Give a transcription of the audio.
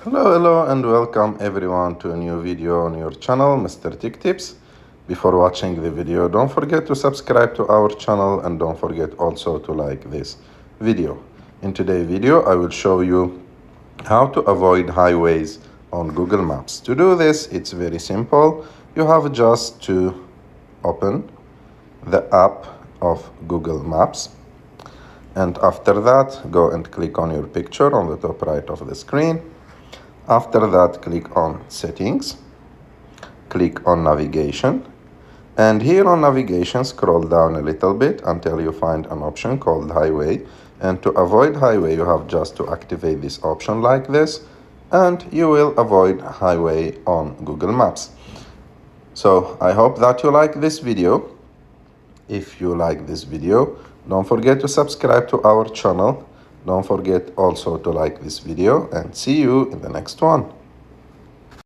Hello and welcome everyone to a new video on your channel, Mr. Tech Tips. Before watching the video, don't forget to subscribe to our channel and don't forget also to like this video. In today's video, I will show you how to avoid highways on Google Maps. To do this, it's very simple. You have just to open the app of Google Maps. And after that, go and click on your picture on the top right of the screen. After that, click on Settings, click on Navigation, and here on Navigation, scroll down a little bit until you find an option called Highway. And to avoid highway, you have just to activate this option like this, and you will avoid highway on Google Maps. So I hope that you like this video. If you like this video, don't forget to subscribe to our channel. Don't forget also to like this video and see you in the next one.